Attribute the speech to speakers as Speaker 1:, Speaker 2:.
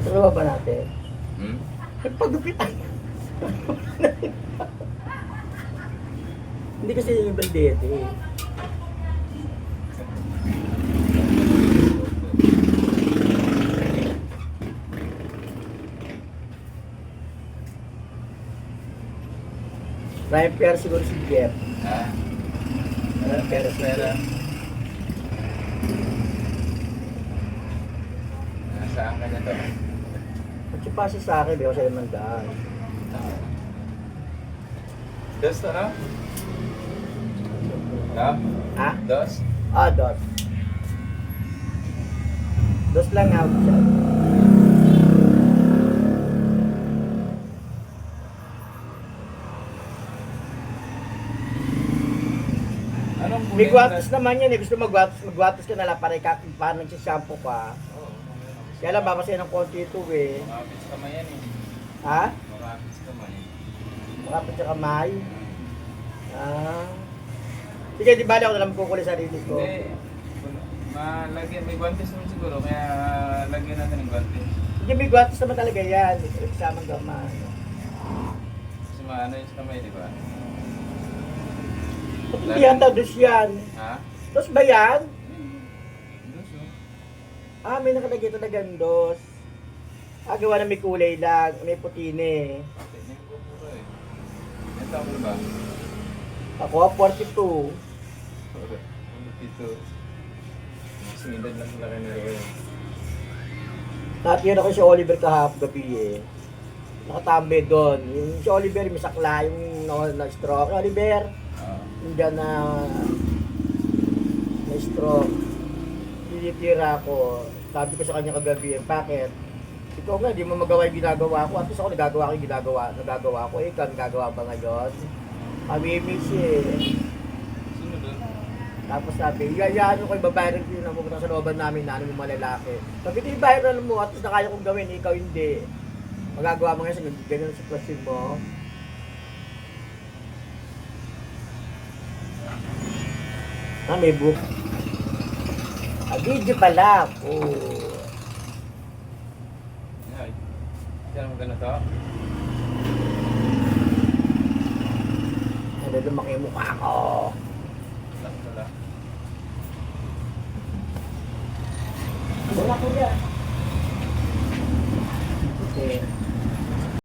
Speaker 1: Dalawa ba natin?
Speaker 2: Hmm?
Speaker 1: Nagpagupitan. Hindi kasi yung Valdete eh. Prime pair siguro si Jeff.
Speaker 2: Ha?
Speaker 1: Prime pair si
Speaker 2: Pera.
Speaker 1: Jeff.
Speaker 2: Nasaan ka na to?
Speaker 1: Pagkipasa sa akin, di ako sa limandaan.
Speaker 2: Dos to, no? Ha?
Speaker 1: Ha?
Speaker 2: Dos?
Speaker 1: Ah, dos. Dos lang out siya.
Speaker 2: Anong
Speaker 1: May
Speaker 2: kulay
Speaker 1: guwatos naman yan eh. Gusto magwatos ka na lang para paano nagsishampoo ka.
Speaker 2: Oo,
Speaker 1: Kaya lang babasahin ng konti ito eh.
Speaker 2: makapit sa kamay yan eh.
Speaker 1: Ha?
Speaker 2: Makapit sa kamay.
Speaker 1: Makapit sa kamay. Ah. Sige, di bali ako na lang magkukulit sa sarili ko.
Speaker 2: Hindi. Malagyan, may guantes naman siguro, kaya lagyan natin ng guantes.
Speaker 1: Sige, may guwatos naman talaga yan. Kasamang gaman.
Speaker 2: Kasi maano yun sa kamay, di ba?
Speaker 1: Ba't hindi yata dos yan?
Speaker 2: Ha?
Speaker 1: Dos ba yan?
Speaker 2: Dos, oh.
Speaker 1: Ah, may nakalagay talaga dos. Ah, gawa na may kulay lang. May putine.
Speaker 2: Tingnan ko puro eh. Ilan taon ka ba?
Speaker 1: Ako, 42.
Speaker 2: Ito. Sumindad lang sila kayo na
Speaker 1: Natira ko si Oliver kahapon gabi eh. Nakatambe doon. Yung si Oliver, may sakla yung na-stroke. Oliver, yung dyan na stroke. Tinitira ko. Sabi ko sa kanya kagabi, bakit? Ikaw nga, di mo magawa yung ginagawa ko. At least ako nagagawa ko yung nagagawa ko. Ikaw, nagagawa ba ngayon? Kami-miss eh.
Speaker 2: Sino doon?
Speaker 1: Tapos sabi, yayaan ko yung babayaran ko yun na pumunta sa looban namin na ano yung malalaki. Sabi ko, bayaran mo at least na kaya kong gawin, ikaw hindi. Magagawa mo ngayon sa ganyan ang sitwasyon mo. Ah, may book. Ah, video pala. Oh.
Speaker 2: Ay. Saan mo ganito?
Speaker 1: Ano lumaki yung mukha ko.
Speaker 2: Wala.
Speaker 1: Wala ko yan.